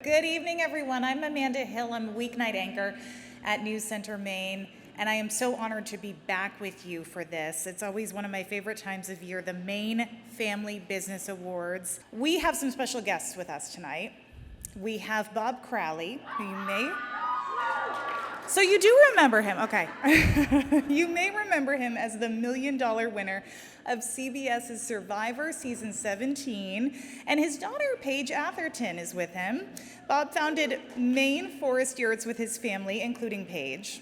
Good evening, everyone. I'm Amanda Hill. I'm a Weeknight Anchor at NewsCenter Maine, and I am so honored to be back with you for this. It's always one of my favorite times of year, the Maine Family Business Awards. We have some special guests with us tonight. We have Bob Crowley, who you may... So you do remember him, okay. You may remember him as the $1 million winner of CBS's Survivor Season 17, and his daughter, Paige Atherton, is with him. Bob founded Maine Forest Yurts with his family, including Paige.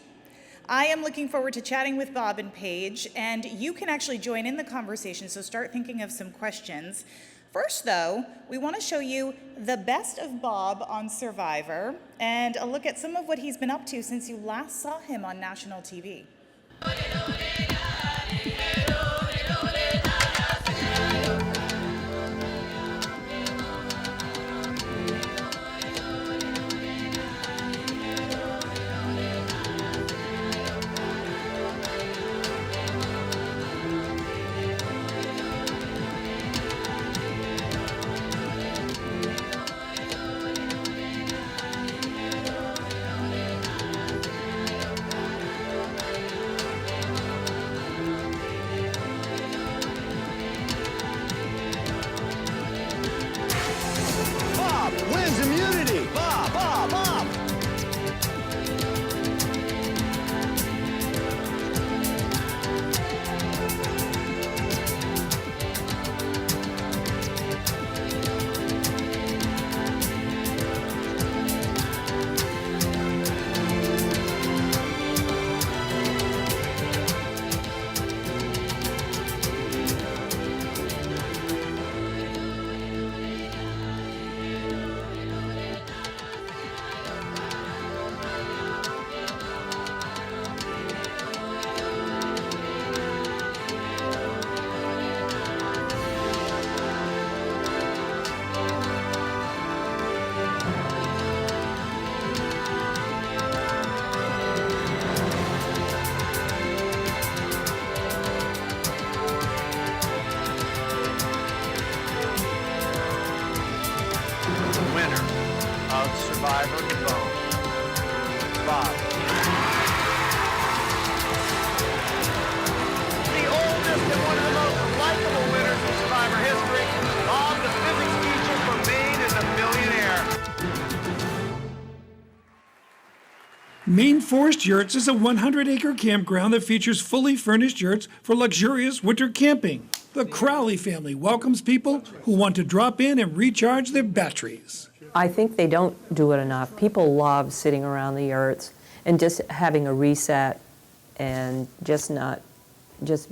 I am looking forward to chatting with Bob and Paige, and you can actually join in the conversation, so start thinking of some questions. First, though, we want to show you the best of Bob on Survivor and a look at some of what he's been up to since you last saw him on national TV. Wins immunity! Bob! Winner of Survivor Phone, Bob. The oldest and one of the most likable winners in Survivor history, Bob, the physics teacher from Maine, is a millionaire. Maine Forest Yurts is a 100-acre campground that features fully furnished yurts for luxurious winter camping. The Crowley family welcomes people who want to drop in and recharge their batteries. I think they don't do it enough. People love sitting around the yurts and just having a reset and just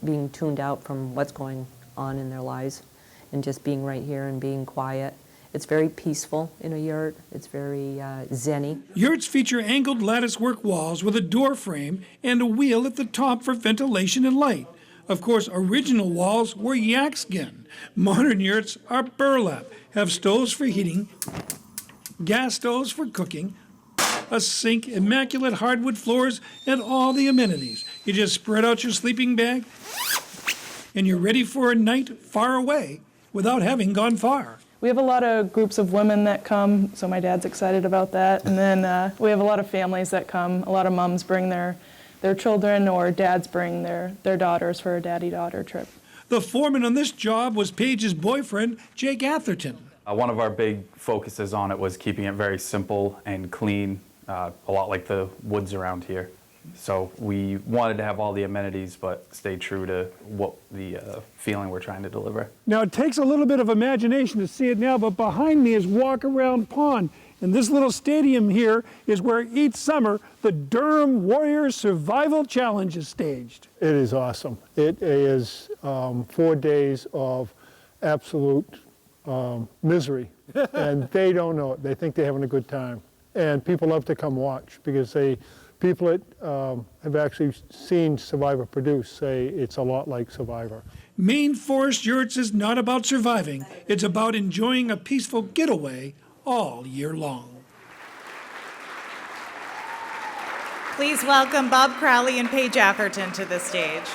being tuned out from what's going on in their lives and just being right here and being quiet. It's very peaceful in a yurt. It's very zen-y. Yurts feature angled latticework walls with a door frame and a wheel at the top for ventilation and light. Of course, original walls were yak skin. Modern yurts are burlap, have stoves for heating, gas stoves for cooking, a sink, immaculate hardwood floors, and all the amenities. You just spread out your sleeping bag, and you're ready for a night far away without having gone far. We have a lot of groups of women that come, so my dad's excited about that. And then we have a lot of families that come. A lot of moms bring their children, or dads bring their daughters for a daddy-daughter trip. The foreman on this job was Paige's boyfriend, Jake Atherton. One of our big focuses on it was keeping it very simple and clean, a lot like the woods around here. So we wanted to have all the amenities, but stay true to what the feeling we're trying to deliver. Now, it takes a little bit of imagination to see it now, but behind me is Walk Around Pond. And this little stadium here is where each summer the Durham Warriors Survival Challenge is staged. It is awesome. It is 4 days of absolute misery, and they don't know it. They think they're having a good time. And people love to come watch because people that have actually seen Survivor produce say it's a lot like Survivor. Maine Forest Yurts is not about surviving. It's about enjoying a peaceful getaway all year long. Please welcome Bob Crowley and Paige Atherton to the stage.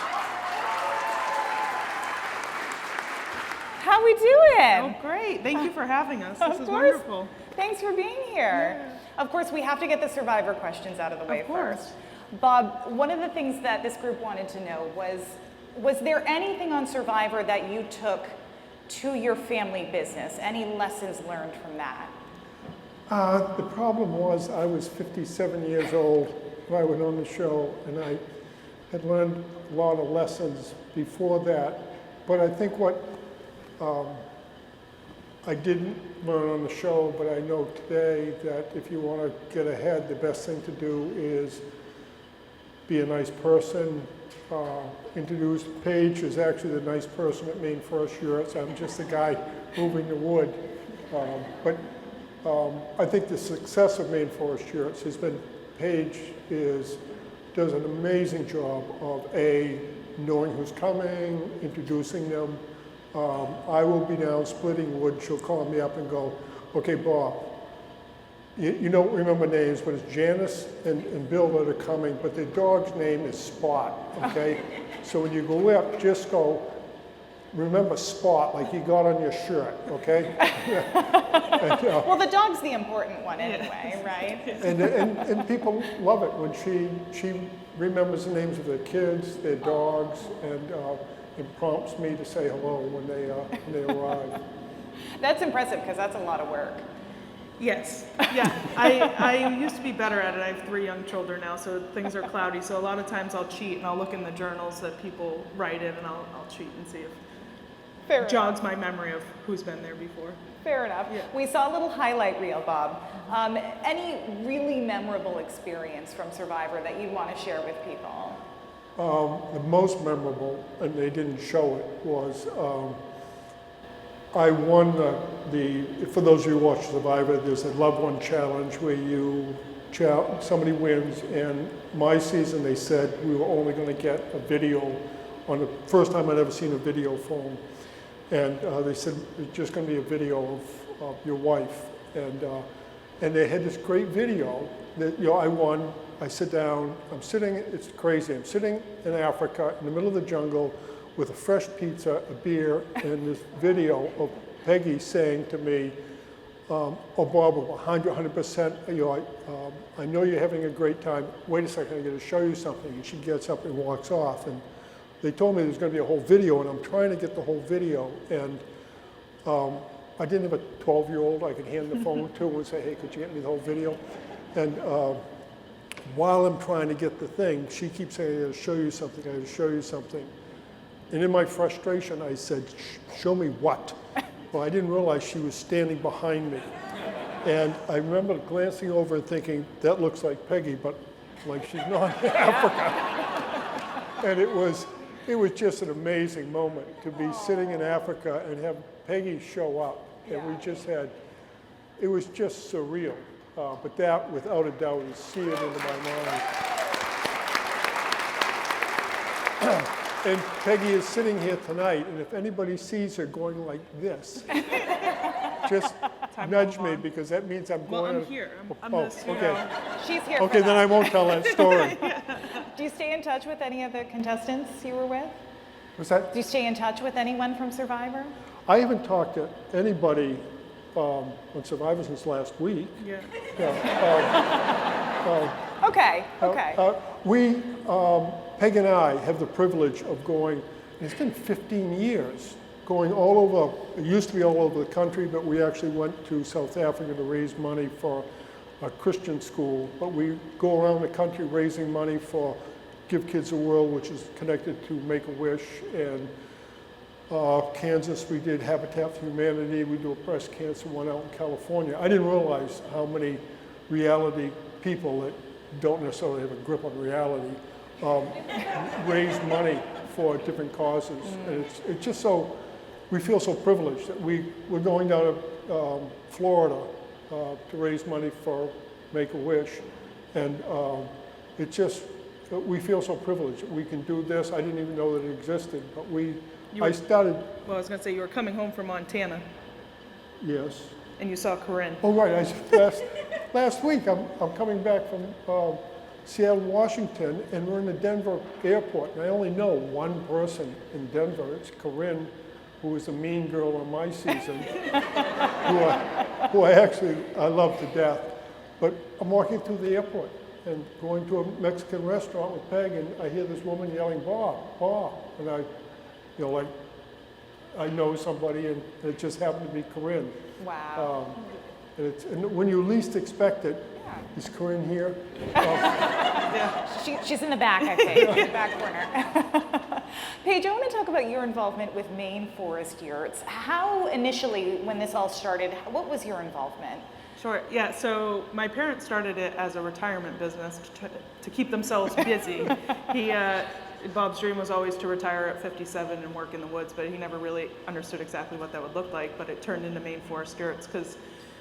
How we doing? Oh, great. Thank you for having us. Of This is course. wonderful. Thanks for being here. Of course, we have to get the survivor questions out of the way Of course. first. Bob, one of the things that this group wanted to know was there anything on Survivor that you took to your family business? Any lessons learned from that? The problem was I was 57 years old when I went on the show, and I had learned a lot of lessons before that. But I think what I didn't learn on the show, but I know today that if you want to get ahead, the best thing to do is be a nice person. Introduce Paige is actually the nice person at Maine Forest Yurts. I'm just the guy moving the wood. But I think the success of Maine Forest Yurts has been Paige does an amazing job of knowing who's coming, introducing them. I will be down splitting wood. She'll call me up and go, okay, Bob, you don't remember names, but it's Janice and Bill that are coming, but the dog's name is Spot, okay? So when you go up, just go, remember Spot, like you got on your shirt, okay? Well, the dog's the important one anyway, right? And people love it when she remembers the names of their kids, their dogs, and it prompts me to say hello when they arrive. That's impressive because that's a lot of work. Yes, yeah. I used to be better at it. I have 3 young children now, so things are cloudy. So a lot of times I'll cheat and I'll look in the journals that people write in, and I'll cheat and see if Fair it jogs my memory of who's been there before. Fair enough. Yeah. We saw a little highlight reel, Bob. Any really memorable experience from Survivor that you'd want to share with people? The most memorable, and they didn't show it, was I won for those of you who watch Survivor, there's a loved one challenge where somebody wins, and my season they said we were only going to get a video on the first time I'd ever seen a video phone. And they said it's just going to be a video of your wife. And they had this great video that, I won, I sit down, it's crazy, I'm sitting in Africa in the middle of the jungle with a fresh pizza, a beer, and this video of Peggy saying to me, oh Bob, 100%, I know you're having a great time, wait a second, I'm going to show you something. And she gets up and walks off. And they told me there's going to be a whole video, and I'm trying to get the whole video. And I didn't have a 12-year-old I could hand the phone to and say, hey, could you get me the whole video? And while I'm trying to get the thing, she keeps saying, I gotta show you something, I gotta show you something. And in my frustration, I said, show me what? Well, I didn't realize she was standing behind me. And I remember glancing over and thinking, that looks like Peggy, but like she's not in Africa. And it was just an amazing moment to be sitting in Africa and have Peggy show up. And it was just surreal. But that, without a doubt, is seared into my mind. And Peggy is sitting here tonight, and if anybody sees her going like this, just nudge me, because that means I'm going. Well, I'm here. I'm oh, this, okay. She's here. Okay, then I won't tell that story. Do you stay in touch with any of the contestants you were with? Was that? Do you stay in touch with anyone from Survivor? I haven't talked to anybody on Survivor since last week. Yeah. Okay. Peg and I have the privilege of going, and it's been 15 years, going all over, it used to be all over the country, but we actually went to South Africa to raise money for a Christian school. But we go around the country raising money for Give Kids a World, which is connected to Make-A-Wish, and Kansas, we did Habitat for Humanity. We do a breast cancer one out in California. I didn't realize how many reality people that don't necessarily have a grip on reality raise money for different causes. And it's just so, we feel so privileged that we're going down to Florida to raise money for Make-A-Wish. And we feel so privileged that we can do this. I didn't even know that it existed, but I started. Well, I was going to say, you were coming home from Montana. Yes. And you saw Corinne. Oh, right. Last week, I'm coming back from Seattle, Washington, and we're in the Denver airport. And I only know one person in Denver. It's Corinne, who was a mean girl on my season, who I love to death. But I'm walking through the airport and going to a Mexican restaurant with Peg, and I hear this woman yelling, "Bob, Bob," and I know somebody, and it just happened to be Corinne. Wow. And when you least expect it, is Corinne here? She's in the back, I think, in the back corner. Paige, I want to talk about your involvement with Maine Forest Yurts. How initially, when this all started, what was your involvement? Sure. Yeah. So my parents started it as a retirement business to keep themselves busy. Bob's dream was always to retire at 57 and work in the woods, but he never really understood exactly what that would look like. But it turned into Maine Forest Yurts because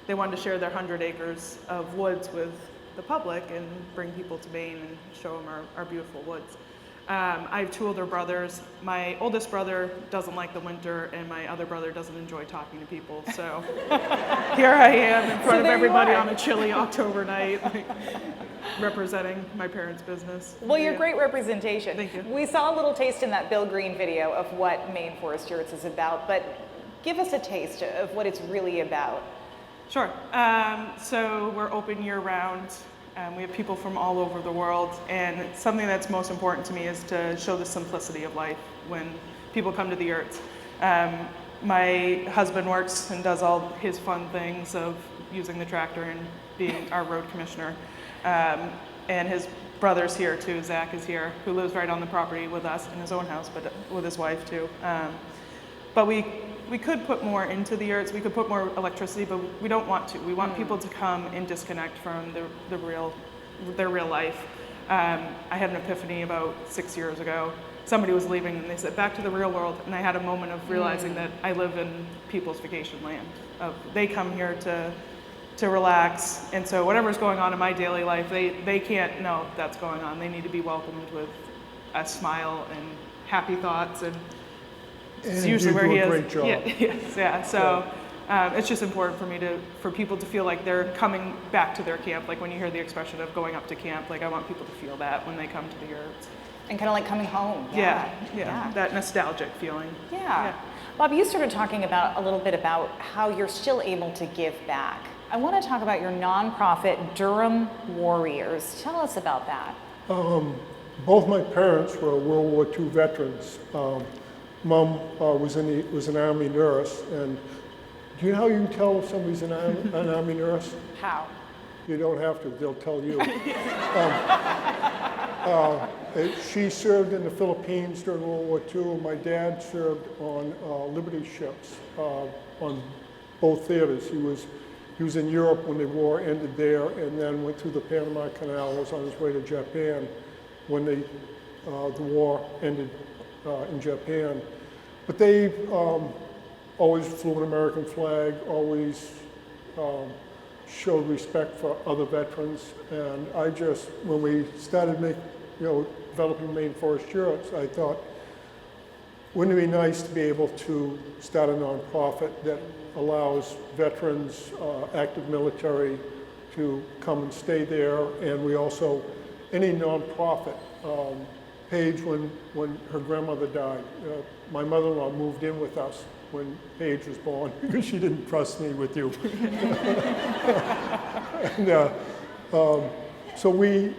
they wanted to share their 100 acres of woods with the public and bring people to Maine and show them our beautiful woods. I have two older brothers. My oldest brother doesn't like the winter, and my other brother doesn't enjoy talking to people. So here I am in front of everybody on a chilly October night, representing my parents' business. Well, you're great representation. Thank you. We saw a little taste in that Bill Green video of what Maine Forest Yurts is about, but give us a taste of what it's really about. Sure. So we're open year-round. We have people from all over the world, and something that's most important to me is to show the simplicity of life when people come to the yurts. My husband works and does all his fun things of using the tractor and being our road commissioner. And his brother's here too, Zach is here, who lives right on the property with us in his own house, but with his wife too. But we could put more into the yurts, we could put more electricity, but we don't want to. We want people to come and disconnect from their real life. I had an epiphany about 6 years ago. Somebody was leaving and they said, "Back to the real world," and I had a moment of realizing that I live in people's vacation land. They come here to relax, and so whatever's going on in my daily life, they can't know that's going on. They need to be welcomed with a smile and happy thoughts, and it's usually where he is. And you do a great job. Yeah. So it's just important for people to feel like they're coming back to their camp. Like when you hear the expression of going up to camp, like I want people to feel that when they come to the yurts. And kind of like coming home. Yeah. That nostalgic feeling. Yeah. Bob, you started talking a little bit about how you're still able to give back. I want to talk about your nonprofit, Durham Warriors. Tell us about that. Both my parents were World War II veterans. Mom was an Army nurse, and do you know how you can tell if somebody's an Army nurse? How? You don't have to, they'll tell you. She served in the Philippines during World War II. My dad served on Liberty ships on both theaters. He was in Europe when the war ended there, and then went through the Panama Canal, was on his way to Japan when the war ended in Japan. But they always flew an American flag, always showed respect for other veterans. And when we started developing Maine Forest Yurts, I thought, wouldn't it be nice to be able to start a nonprofit that allows veterans, active military, to come and stay there. And we also, any nonprofit, Paige, when her grandmother died, my mother-in-law moved in with us when Paige was born because she didn't trust me with you. And, so we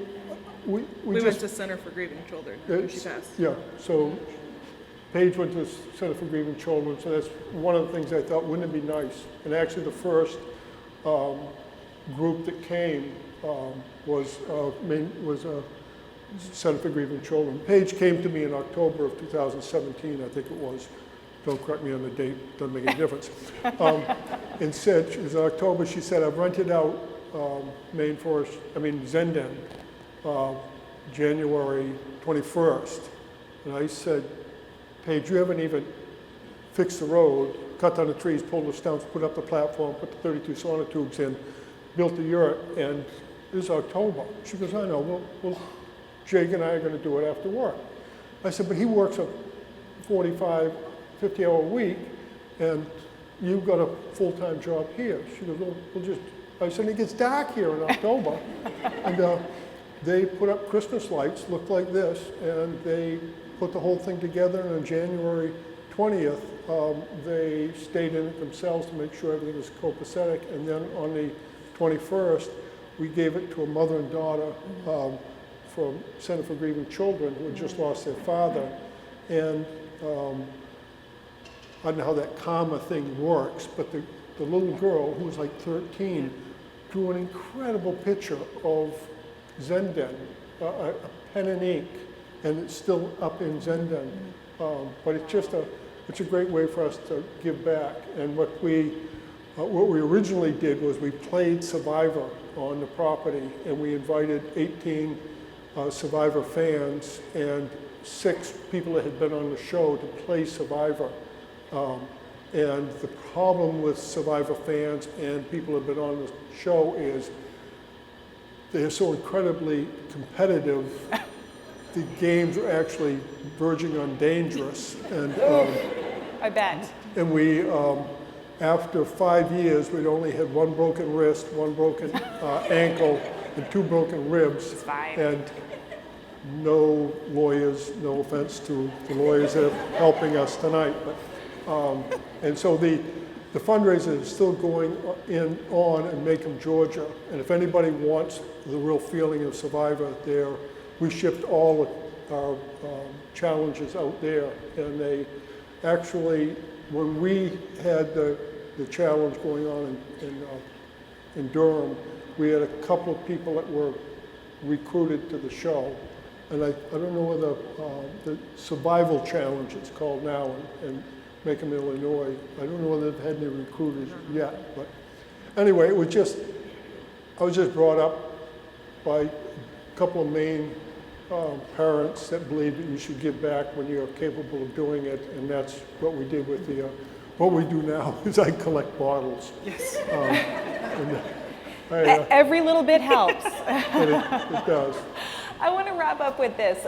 went to Center for Grieving Children when she passed. Yeah, so Paige went to Center for Grieving Children, so that's one of the things I thought, wouldn't it be nice? And actually the first group that came was Center for Grieving Children. Paige came to me in October of 2017, I think it was. Don't correct me on the date, doesn't make any difference. And said, it was in October, she said, "I've rented out Zenden, January 21st. And I said, "Paige, you haven't even fixed the road, cut down the trees, pulled the stumps, put up the platform, put the 32 sonotubes in, built the yurt, and this is October." She goes, "I know, well, Jake and I are going to do it after work." I said, "But he works a 45, 50-hour week, and you've got a full-time job here." She goes, "Well, I said, "It gets dark here in October." And they put up Christmas lights, looked like this, and they put the whole thing together, and on January 20th, they stayed in it themselves to make sure everything was copacetic. And then on the 21st, we gave it to a mother and daughter from Center for Grieving Children who had just lost their father. And I don't know how that karma thing works, but the little girl, who was like 13, drew an incredible picture of Zenden, a pen and ink, and it's still up in Zenden. But it's just it's a great way for us to give back. And what we originally did was we played Survivor on the property, and we invited 18 Survivor fans and 6 people that had been on the show to play Survivor. And the problem with Survivor fans and people who have been on the show is they're so incredibly competitive, the games are actually verging on dangerous. And I bet. and we, after 5 years, we'd only had 1 broken wrist, 1 broken ankle, and 2 broken ribs. It's fine. And no lawyers, no offense to the lawyers that are helping us tonight, but and so the fundraiser is still going on in Macomb, Georgia. And if anybody wants the real feeling of Survivor there, we shipped all our challenges out there. And they actually, when we had the challenge going on in Durham, we had a couple of people that were recruited to the show. And I don't know whether the Survival Challenge, it's called now, in Macomb, Illinois. I don't know whether they've had any recruiters yet, but anyway, I was just brought up by a couple of Maine parents that believe that you should give back when you're capable of doing it, and that's what we did with the, what we do now is I collect bottles. Yes. Every little bit helps. It does. I want to wrap up with this.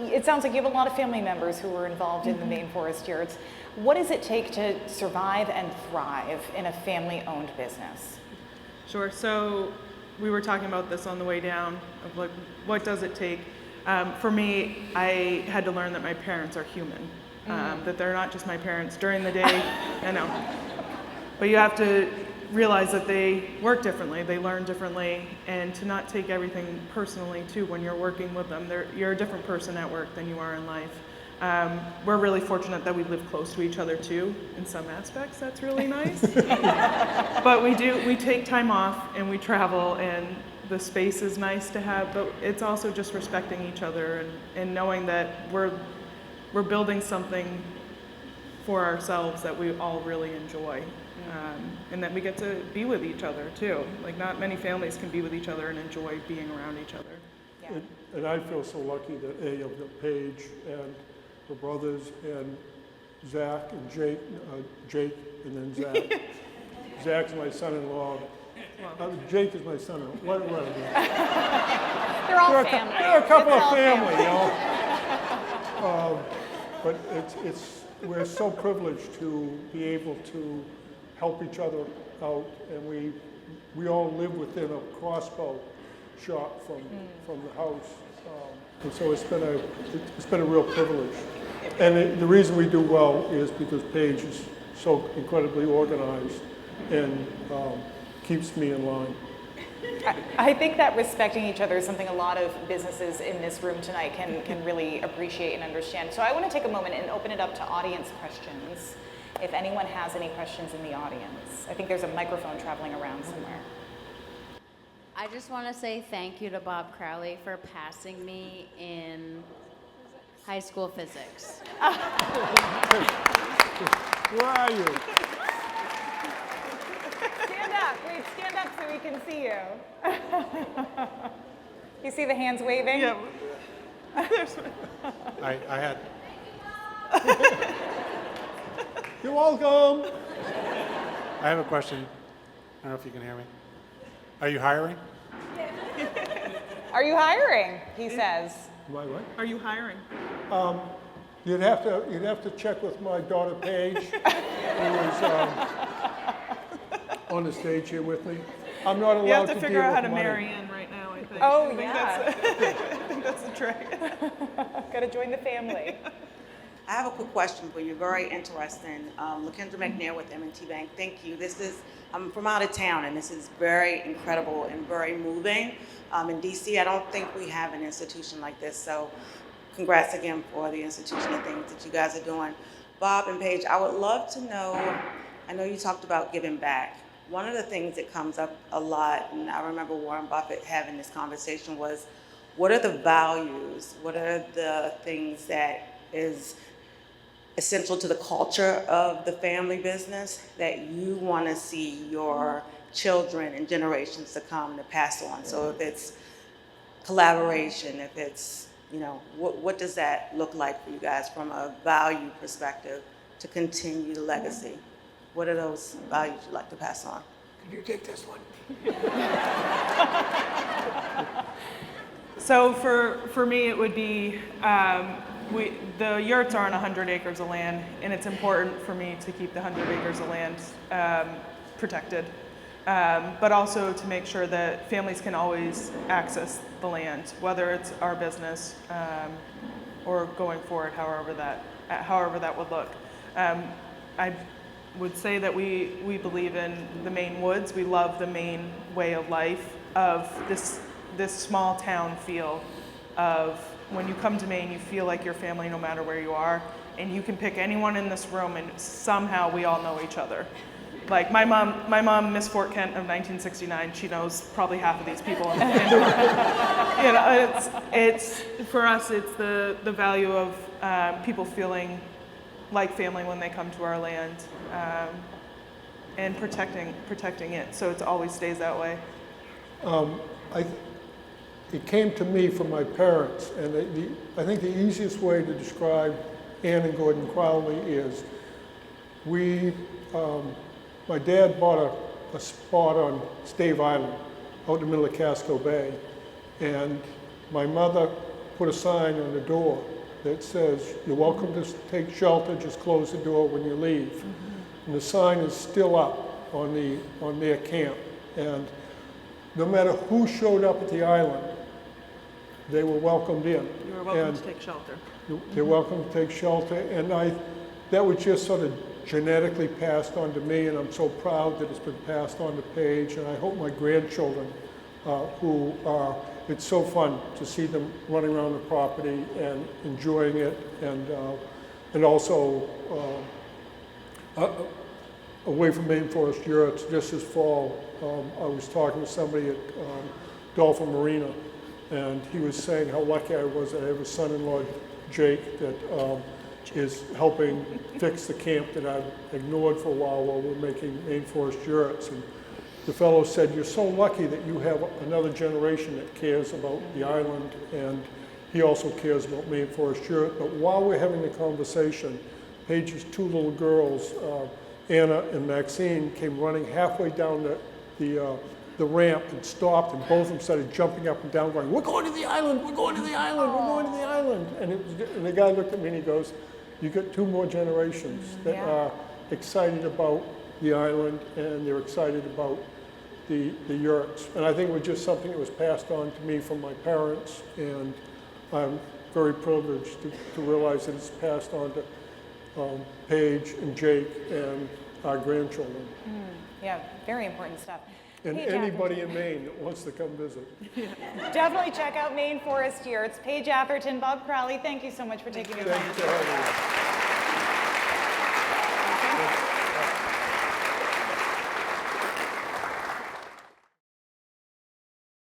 It sounds like you have a lot of family members who are involved in the Maine Forest Yurts. What does it take to survive and thrive in a family-owned business? Sure. So we were talking about this on the way down of like, what does it take? For me, I had to learn that my parents are human, that they're not just my parents during the day. I know, but you have to realize that they work differently, they learn differently, and to not take everything personally too when you're working with them. You're a different person at work than you are in life. We're really fortunate that we live close to each other too. In some aspects, that's really nice. But we take time off and we travel, and the space is nice to have, but it's also just respecting each other and knowing that we're building something for ourselves that we all really enjoy. And that we get to be with each other too. Like, not many families can be with each other and enjoy being around each other. Yeah. And I feel so lucky that Paige and her brothers and Zach and Jake and then Zach. Zach's my son-in-law. Jake is my son-in-law. Whatever. They're all family. They're a couple It's of all family, you know. But we're so privileged to be able to help each other out, and we all live within a crossbow shot from the house, and so it's been a real privilege. And the reason we do well is because Paige is so incredibly organized and keeps me in line. I think that respecting each other is something a lot of businesses in this room tonight can really appreciate and understand. So I want to take a moment and open it up to audience questions. If anyone has any questions in the audience. I think there's a microphone traveling around somewhere. I just want to say thank you to Bob Crowley for passing me in high school physics. Where are you? Stand up. Wait, stand up so we can see you. You see the hands waving? Yeah. I had. You're welcome. I have a question. I don't know if you can hear me. Are you hiring? Are you hiring? He says. Am I right? Are you hiring? You'd have to check with my daughter Paige, who is on the stage here with me. I'm not allowed You have to to figure deal out how with to money. marry in right now, I think. Oh, I think yeah. I think that's the trick. Got to join the family. I have a quick question for you, very interesting. LaKendra McNair with M&T Bank, thank you. I'm from out of town, and this is very incredible and very moving. In DC, I don't think we have an institution like this, so congrats again for the institution and things that you guys are doing. Bob and Paige, I would love to know, I know you talked about giving back. One of the things that comes up a lot, and I remember Warren Buffett having this conversation, was what are the values? What are the things that is essential to the culture of the family business that you want to see your children and generations to come to pass on? So if it's collaboration, if it's, what does that look like for you guys from a value perspective to continue the legacy? What are those values you'd like to pass on? Can you take this one? So for me, it would be, the yurts are on 100 acres of land, and it's important for me to keep the 100 acres of land protected, but also to make sure that families can always access the land, whether it's our business or going forward, however that would look. I would say that we believe in the Maine woods. We love the Maine way of life, of this small town feel of when you come to Maine, you feel like your family no matter where you are, and you can pick anyone in this room and somehow we all know each other. Like my mom, Miss Fort Kent of 1969, she knows probably half of these people. It's for us, it's the value of people feeling like family when they come to our land, and protecting it so it always stays that way. It came to me from my parents, and I think the easiest way to describe Ann and Gordon Crowley is my dad bought a spot on Stave Island out in the middle of Casco Bay, and my mother put a sign on the door that says, "You're welcome to take shelter, just close the door when you leave." Mm-hmm. And the sign is still up on their camp, and no matter who showed up at the island, they were welcomed in. You were welcome to take shelter. They're welcome to take shelter, and that was just sort of genetically passed on to me, and I'm so proud that it's been passed on to Paige, and I hope my grandchildren, it's so fun to see them running around the property and enjoying it, and also away from Maine Forest Yurts, just this fall, I was talking to somebody at Dolphin Marina, and he was saying how lucky I was that I have a son-in-law, Jake, that is helping fix the camp that I've ignored for a while we're making Maine Forest Yurts. And the fellow said, "You're so lucky that you have another generation that cares about the island," and he also cares about Maine Forest Yurt. But while we're having the conversation, Paige's two little girls, Anna and Maxine, came running halfway down the ramp and stopped, and both of them started jumping up and down going, "We're going to the island, we're going to the island, we're going to the island." And the guy looked at me and he goes, "You got two more generations that are excited about the island, and they're excited about the yurts." And I think it was just something that was passed on to me from my parents, and I'm very privileged to realize that it's passed on to Paige and Jake and our grandchildren. Yeah, very important stuff. And Paige anybody in Maine that wants to come visit. Definitely check out Maine Forest Yurts. Paige Atherton, Bob Crowley, thank you so much for taking your time. Thank you for having me.